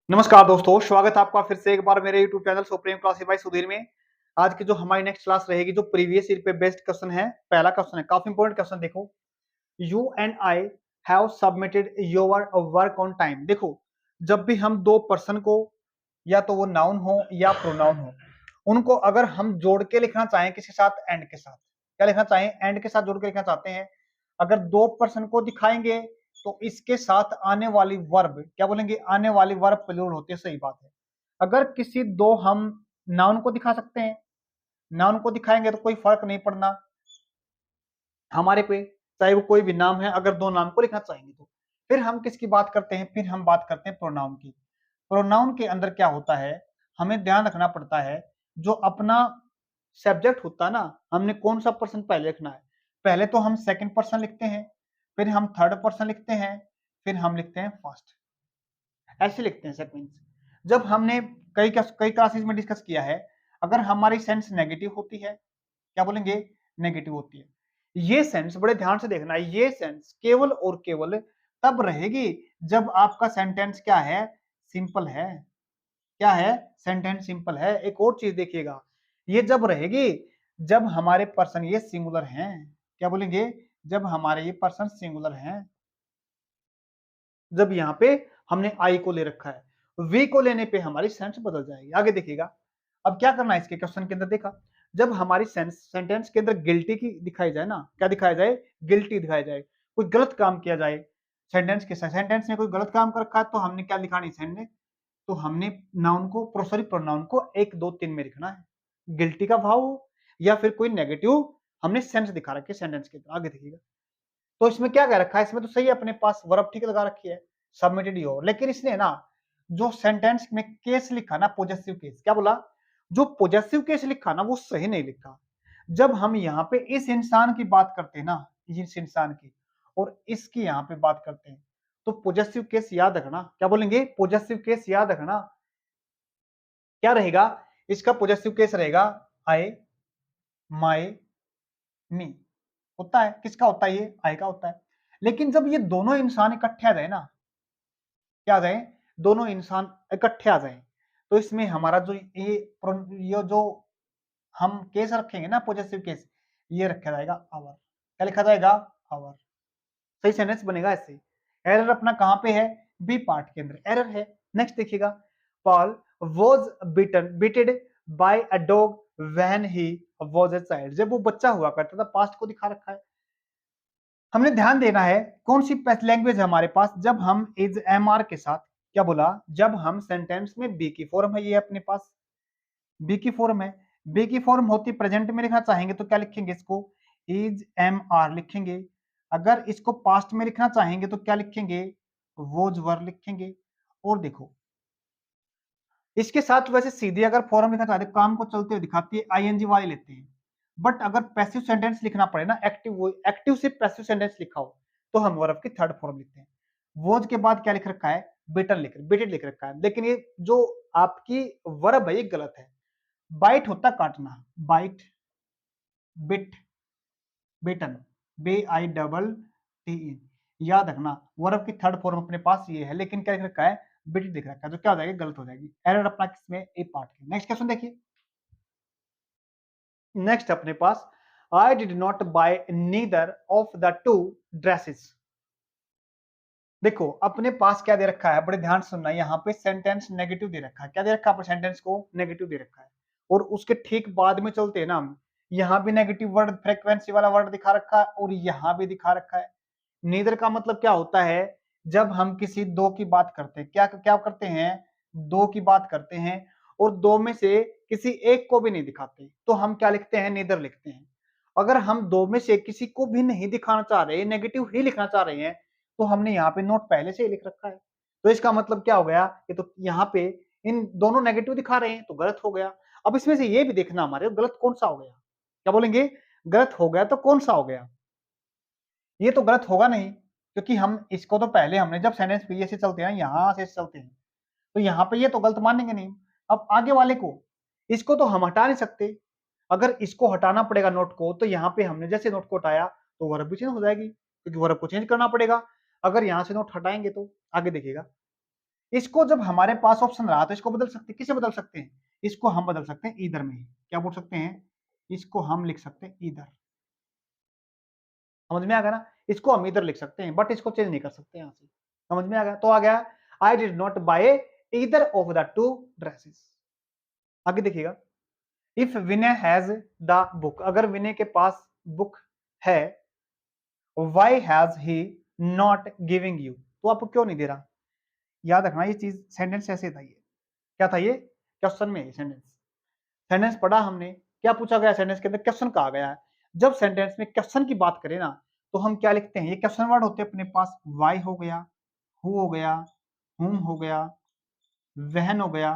नमस्कार दोस्तों, स्वागत है आपका फिर से एक बार मेरे YouTube channel supreme classes bye Sudhir में। आज की जो हमारी नेक्स्ट क्लास रहेगी, जो प्रीवियस ईयर पे बेस्ड क्वेश्चन है। पहला क्वेश्चन है, काफी इंपॉर्टेंट क्वेश्चन। देखो, you and I have submitted your work on time. देखो, जब भी हम दो पर्सन को, या तो वो नाउन हो या प्रोनाउन हो, उनको अगर हम जोड़ के लिखना चाहें किसी साथ, एंड के साथ, क्या लिखना चाहें, एंड के साथ जोड़ के लिखना चाहते हैं। अगर दो पर्सन को दिखाएंगे तो इसके साथ आने वाली वर्ब क्या बोलेंगे, आने वाली वर्ब प्लूरल होती है, सही बात है। अगर किसी दो हम नाउन को दिखा सकते हैं, नाउन को दिखाएंगे तो कोई फर्क नहीं पड़ना हमारे पे, चाहे वो कोई भी नाम है। अगर दो नाम को लिखना चाहेंगे तो फिर हम किसकी बात करते हैं, फिर हम बात करते हैं प्रोनाउन की। प्रोनाउन के अंदर क्या होता है, हमें ध्यान रखना पड़ता है, जो अपना सब्जेक्ट होता है ना, हमने कौन सा पर्सन पहले लिखना है। पहले तो हम सेकंड पर्सन लिखते हैं, फिर हम थर्ड पर्सन लिखते हैं, फिर हम लिखते हैं फर्स्ट, ऐसे लिखते हैं सेक्वेंस। जब हमने कई क्लासेस में डिस्कस किया है, अगर हमारी सेंस नेगेटिव होती है, क्या बोलेंगे, नेगेटिव होती है, ये सेंस बड़े ध्यान से देखना है, ये सेंस केवल और केवल तब रहेगी जब आपका सेंटेंस क्या है, सिंपल है। क्या है, सेंटेंस सिंपल है। एक और चीज देखिएगा, ये जब रहेगी जब हमारे पर्सन ये सिंगुलर हैं। क्या बोलेंगे, जब हमारे ये पर्सन सिंगुलर हैं, जब यहाँ पे हमने आई को ले रखा है। वी को लेने पे हमारी सेंस बदल जाएगी। आगे देखिएगा, अब क्या करना है इसके क्वेश्चन के अंदर। देखा, जब हमारी सेंटेंस के अंदर गिल्टी की दिखाई जाए ना, क्या दिखाया जाए, गिल्टी दिखाया जाए, कोई गलत काम किया जाए सेंटेंस के साथ, सेंटेंस में कोई गलत काम कर रखा है, तो हमने क्या लिखा नहीं सेंस ने, तो हमने नाउन को सॉरी प्रोनाउन को 1 2 3 में लिखना है। गिल्टी का भाव हो या फिर कोई नेगेटिव हमने सेंस दिखा रखे सेंटेंस के अंदर। आगे देखिएगा, तो इसमें क्या कह रखा है, इसमें तो सही है, अपने पास वर्ब ठीक लगा रखी है, सबमिटेड योर, लेकिन इसने ना जो सेंटेंस में केस लिखा ना, पॉजेसिव केस, क्या बोला, जो पॉजेसिव केस लिखा ना वो सही नहीं लिखा। जब हम यहाँ पे इस इंसान की बात करते हैं ना, इस इंसान की, और इसकी यहाँ पे बात करते हैं, तो पॉजेसिव केस याद रखना। क्या बोलेंगे, पॉजेसिव केस याद रखना। क्या रहेगा, इसका पॉजेसिव केस रहेगा आई, माई, मी। होता है, किसका होता है, ये आई का होता है। लेकिन जब ये दोनों इंसान इकट्ठे आ जाए ना, क्या आ जाए, दोनों इंसान इकट्ठे आ जाए, तो इसमें हमारा जो ये जो हम केस रखेंगे ना, पॉजेसिव केस, ये रखा जाएगा आवर। क्या लिखा जाएगा, आवर। सही सेंटेंस बनेगा ऐसे। एरर अपना कहां पे है, बी पार्ट के अंदर एरर है। नेक्स्ट देखिएगा, Paul was beated by a dog when he was a child. जब वो बच्चा हुआ करता था, पास्ट को दिखा रखा है। हमने ध्यान देना है कौन सी लैंग्वेज है हमारे पास, जब हम इज एम आर के साथ, क्या बोला, जब हम सेंटेंस में बी की फॉर्म है, ये अपने पास बी की फॉर्म है, बी की फॉर्म होती प्रेजेंट में लिखना चाहेंगे तो क्या लिखेंगे, इसको इज एम आर लिखेंगे। अगर इसको पास्ट में लिखना चाहेंगे तो क्या लिखेंगे, वोज वर लिखेंगे। और देखो, इसके साथ वैसे सीधे अगर फॉर्म लिखना चाहते काम को चलते हुए दिखाती है, आईएनजी वाले लेते हैं। बट अगर पैसिव सेंटेंस लिखना पड़े ना, एक्टिव से पैसिव सेंटेंस लिखा हो, तो हम वर्ब की थर्ड फॉर्म लिखते हैं। वोज के बाद क्या लिख रखा है, बेटेड लिख रखा है, लेकिन ये जो आपकी वर्ब है ये गलत है। बाइट होता काटना, bite, bit, bitten, B I double T E. याद रखना, वर्ब की थर्ड फॉर्म अपने पास ये है, लेकिन क्या लिख रखा है, बिट दिख रखा है, जो क्या हो जाएगी, गलत हो जाएगी। एरर अपना किसमें, ए पार्ट के। नेक्स्ट क्वेश्चन देखिए, नेक्स्ट अपने पास, I did not buy neither of the two dresses. देखो, अपने पास क्या दे रखा है, बड़े ध्यान से सुनना, यहाँ पे सेंटेंस नेगेटिव दे रखा है। क्या दे रखा है, सेंटेंस को नेगेटिव दे रखा है, और उसके ठीक बाद में चलते हैं ना हम, यहाँ भी नेगेटिव वर्ड, फ्रीक्वेंसी वाला वर्ड दिखा रखा है, और यहाँ भी दिखा रखा है। नीदर का मतलब क्या होता है, जब हम किसी दो की बात करते हैं, क्या क्या करते हैं, दो की बात करते हैं, और दो में से किसी एक को भी नहीं दिखाते, तो हम क्या लिखते हैं, नीदर लिखते हैं। अगर हम दो में से किसी को भी नहीं दिखाना चाह रहे, नेगेटिव ही लिखना चाह रहे हैं, तो हमने यहाँ पे नोट पहले से ही लिख रखा है। तो इसका मतलब क्या हो गया, ये तो यहाँ पे इन दोनों नेगेटिव दिखा रहे हैं, तो गलत हो गया। अब इसमें से ये भी देखना हमारे, गलत कौन सा हो गया, क्या बोलेंगे, गलत हो गया तो कौन सा हो गया, ये तो गलत होगा नहीं, क्योंकि हम इसको तो पहले हमने जब सेंटेंस पी से चलते हैं, यहां से चलते हैं, तो यहाँ पे ये तो गलत मानेंगे नहीं। अब आगे वाले को, इसको तो हम हटा नहीं सकते। अगर इसको हटाना पड़ेगा नोट को, तो यहाँ पे हमने जैसे नोट को हटाया तो वर्ब भी चेंज हो जाएगी, क्योंकि वर्ब को चेंज करना पड़ेगा। अगर यहाँ से नोट हटाएंगे तो आगे देखिएगा, इसको जब हमारे पास ऑप्शन रहा तो इसको बदल सकते हैं, किसे बदल सकते हैं, इसको हम बदल सकते हैं ईदर में ही। क्या बोल सकते हैं, इसको हम लिख सकते हैं ईदर। समझ में आ गया ना, इसको हम इधर लिख सकते हैं बट इसको चेंज नहीं कर सकते यहां से। समझ में आ गया, तो आ गया I did not buy either of the two dresses. आगे देखिएगा, if Vinay has the book, अगर विनय के पास बुक है, why has he not giving you, तो आपको क्यों नहीं दे रहा। याद रखना ये चीज, सेंटेंस ऐसे था, ये क्या था, ये क्वेश्चन में सेंटेंस, सेंटेंस पढ़ा हमने, क्या पूछा गया सेंटेंस के अंदर, क्वेश्चन कहा गया है। जब सेंटेंस में क्वेश्चन की बात करें ना, तो हम क्या लिखते हैं, ये क्वेश्चन वर्ड होते हैं अपने पास, वाई हो गया, हु हो गया, हुम हो गया, वहन हो गया,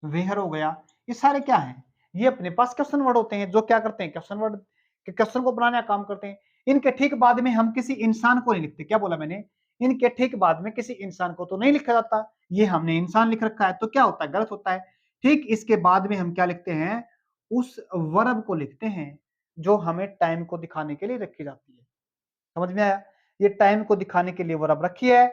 वेहर हो गया, ये सारे क्या हैं, ये अपने पास क्वेश्चन वर्ड होते हैं, जो क्या करते हैं, क्वेश्चन वर्ड के क्वेश्चन को बनाने का काम करते हैं। इनके ठीक बाद में हम किसी इंसान को नहीं लिखते, क्या बोला मैंने, इनके ठीक बाद में किसी इंसान को तो नहीं लिखा जाता, ये हमने इंसान लिख रखा है, तो क्या होता है, गलत होता है। ठीक इसके बाद में हम क्या लिखते हैं, उस वर्ब को लिखते हैं जो हमें टाइम को दिखाने के लिए रखी जाती है। समझ में आया, ये टाइम को दिखाने के लिए वर्ब रखी है,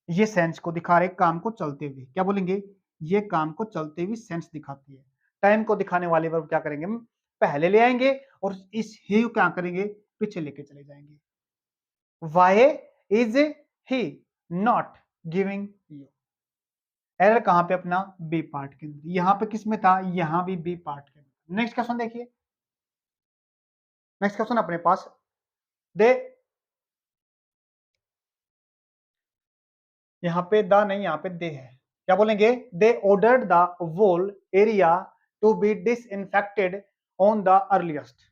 ये सेंस को दिखा रहे काम को चलते हुए, क्या बोलेंगे, ये काम को चलते हुए सेंस दिखाती है। टाइम को दिखाने वाले वर्ब क्या करेंगे, हम पहले ले आएंगे और इस ही को क्या करेंगे, पीछे लेके चले जाएंगे। Why is he not giving you, error कहां पे, अपना बी पार्ट के अंदर, यहां पे किस में था, यहां भी बी पार्ट के अंदर। नेक्स्ट क्वेश्चन देखिए, नेक्स्ट क्वेश्चन अपने पास, दे, यहाँ पे द नहीं, यहाँ पे दे है, क्या बोलेंगे, they ordered the whole area to be disinfected on the earliest.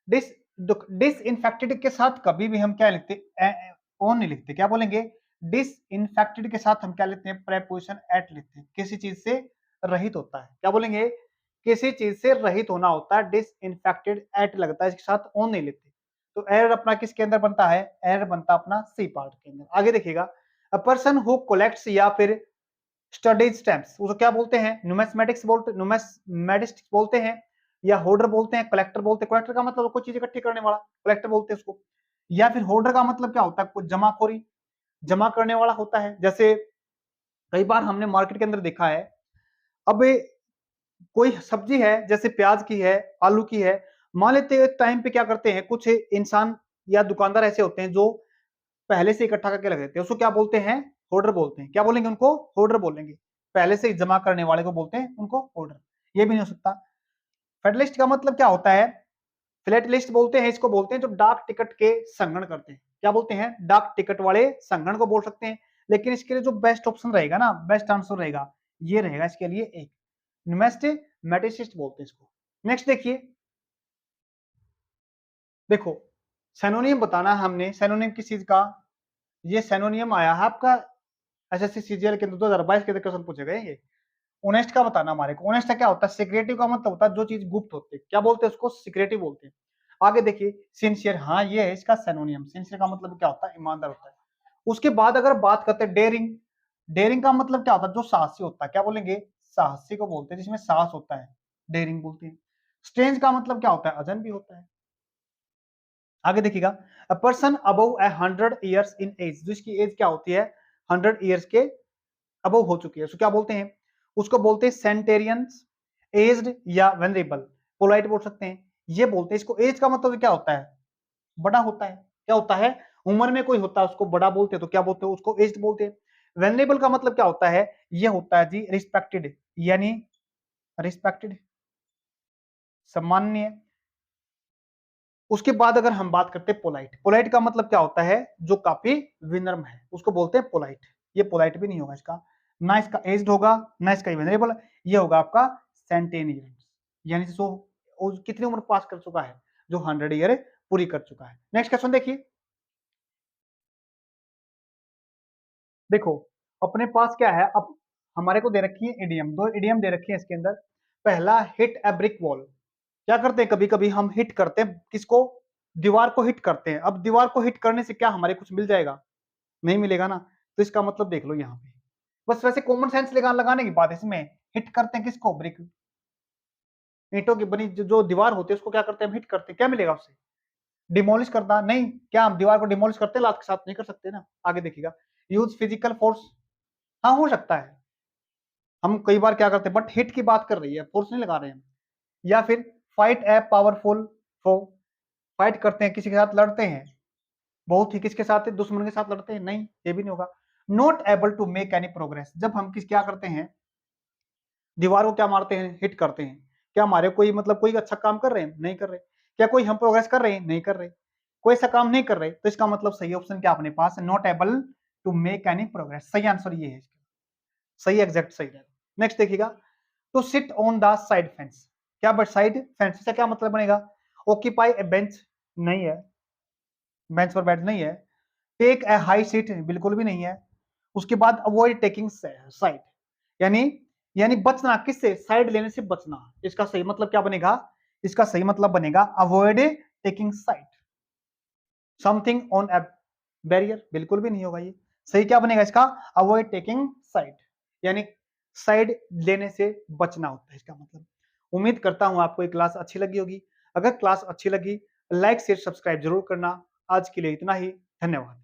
Dis disinfected के साथ कभी भी हम क्या लिखते, ऑन नहीं लिखते, क्या बोलेंगे, डिसइंफेक्टेड के साथ हम क्या लेते हैं, प्रेपोजिशन एट लेते हैं, किसी चीज से रहित होता है, क्या बोलेंगे, किसी चीज से रहित होना होता है, डिसइंफेक्टेड एट लगता है, इसके साथ ऑन नहीं लेते। तो एरर अपना किसके अंदर बनता है, एरर बनता अपना सी पार्ट के अंदर। आगे देखिएगा, अ पर्सन हु कलेक्ट्स या फिर स्टडीज स्टैम्प्स, उसको क्या बोलते हैं, न्यूमिस्मेटिक्स बोलते, न्यूमिस्मेटिक्स बोलते हैं, या होल्डर बोलते हैं, कलेक्टर बोलते हैं। कलेक्टर का मतलब कोई चीज इकट्ठी करने वाला, कलेक्टर बोलते हैं उसको। या फिर होल्डर का मतलब क्या होता है, कुछ जमाखोरी, जमा करने वाला होता है। जैसे कई बार हमने मार्केट के अंदर देखा है, अब कोई सब्जी है, जैसे प्याज की है, आलू की है, मान लेते हैं एक टाइम पे क्या करते हैं, कुछ इंसान या दुकानदार ऐसे होते हैं जो पहले से इकट्ठा करके रख देते हैं, उसको क्या बोलते हैं, होल्डर बोलते हैं। क्या बोलेंगे उनको, होल्डर बोलेंगे। पहले से जमा करने वाले को बोलते हैं उनको होल्डर। ये भी नहीं हो सकता। फेडरलिस्ट का मतलब क्या होता है, फ्लैट लिस्ट बोलते हैं इसको, बोलते हैं जो डाक टिकट के संगठन करते हैं, क्या बोलते हैं, डाक टिकट वाले संगठन को बोल सकते हैं। लेकिन इसके लिए जो बेस्ट ऑप्शन रहेगा ना, बेस्ट आंसर रहेगा, ये रहेगा इसके लिए एक, न्यूमिस्मेटिसिस्ट बोलते हैं इसको। नेक्स्ट देखिए, देखो सेनोनियम बताना है हमने, सेनोनियम किस चीज का, ये सेनोनियम आया है आपका एसएससी सीजीएल के 2022 के क्वेश्चन पूछे गए ये। ऑनेस्ट का बताना हमारे को, ऑनेस्ट का क्या होता है, सिक्रेटिव का मतलब होता है जो चीज गुप्त होती है, क्या बोलते हैं उसको, सिक्रेटिव बोलते हैं। आगे देखिए, सिंसियर, हाँ ये है इसका सेनोनियम, सिंसियर का मतलब क्या होता है, ईमानदार होता है। उसके बाद अगर बात करते हैं डेयरिंग, डेयरिंग का मतलब क्या होता है, जो साहसी होता है, क्या बोलेंगे, साहसी को बोलते हैं जिसमें साहस होता है, डेयरिंग बोलते हैं। स्ट्रेंज का मतलब क्या होता है, अजनबी होता है। आगे देखिएगा, a person above 100 years in age, जिसकी एज क्या होती है, 100 ईयर्स के अबव हो चुकी है, उसको क्या बोलते हैं, उसको बोलते हैं सेंटेरियंस, एज्ड या वेनरेबल, पोलाइट बोल सकते हैं, ये बोलते हैं इसको। एज का मतलब क्या होता है, बड़ा होता है, क्या होता है, उम्र में कोई होता है उसको बड़ा बोलते हैं, तो क्या बोलते हैं, उसको एज्ड बोलते हैं। वेनरेबल का मतलब क्या होता है, ये होता है जी रिस्पेक्टेड, यानी रिस्पेक्टेड, सम्माननीय। उसके बाद अगर हम बात करते हैं पोलाइट, पोलाइट का मतलब क्या होता है, जो काफी विनम्र है, उसको बोलते हैं पोलाइट। ये पोलाइट भी नहीं होगा इसका, ना इसका एज्ड होगा, ना इसका वेनरेबल, ये होगा आपका सेंटेनियर, यानी जो कितनी उम्र पास कर चुका है, जो 100 ईयर पूरी कर चुका है। नेक्स्ट क्वेश्चन देखिए, देखो अपने पास क्या है, अब हमारे को दे रखी है इडियम, दो इडियम दे रखी है इसके अंदर। पहला, हिट ए ब्रिक वॉल, क्या करते हैं, कभी कभी हम हिट करते हैं किसको, दीवार को हिट करते हैं। अब दीवार को हिट करने से क्या हमारे कुछ मिल जाएगा, नहीं मिलेगा ना, तो इसका मतलब देख लो यहाँ पे, बस वैसे कॉमन सेंस लगाने की बात है इसमें। हिट करते हैं किसको, ब्रिक, ईंटों की बनी जो दीवार होती है उसको क्या करते हैं, हिट करते हैं, क्या मिलेगा उससे, डिमोलिश करना नहीं, क्या हम दीवार को डिमोलिश करते हैं लात के साथ? नहीं कर सकते ना। आगे देखिएगा, यूज फिजिकल फोर्स, हाँ हो सकता है, हम कई बार क्या करते हैं, बट हिट की बात कर रही है, फोर्स नहीं लगा रहे हैं। या फिर fight a powerful foe, fight करते हैं, किसी के साथ लड़ते हैं, बहुत ही किसके साथ, दुश्मन के साथ लड़ते हैं, नहीं ये भी नहीं होगा। Not able to make any progress, जब हम किस क्या करते हैं, दीवार को क्या मारते हैं, हिट करते हैं, क्या हमारे कोई मतलब कोई अच्छा काम कर रहे हैं, नहीं कर रहे, क्या कोई हम प्रोग्रेस कर रहे हैं, नहीं कर रहे, कोई ऐसा काम नहीं कर रहे, तो इसका मतलब सही ऑप्शन क्या अपने पास, not able to make any progress, सही आंसर ये है इसका, सही एग्जैक्ट सही है। नेक्स्ट देखिएगा, to sit on the side fence, क्या बट साइड फेंस से क्या मतलब बनेगा, ऑक्यूपाई ए बेंच, नहीं है, बेंच पर बैठ नहीं है। टेक ए हाई सीट, बिल्कुल भी नहीं है। उसके बाद अवॉइड टेकिंग साइड, यानी यानी बचना, किससे, साइड लेने से बचना, इसका सही मतलब क्या बनेगा, इसका सही मतलब बनेगा avoid taking side. Something on A barrier, बिल्कुल भी नहीं होगा ये, सही क्या बनेगा इसका, अवॉइड टेकिंग साइड, यानी साइड लेने से बचना होता है इसका मतलब। उम्मीद करता हूं आपको ये क्लास अच्छी लगी होगी, अगर क्लास अच्छी लगी लाइक शेयर सब्सक्राइब जरूर करना। आज के लिए इतना ही, धन्यवाद।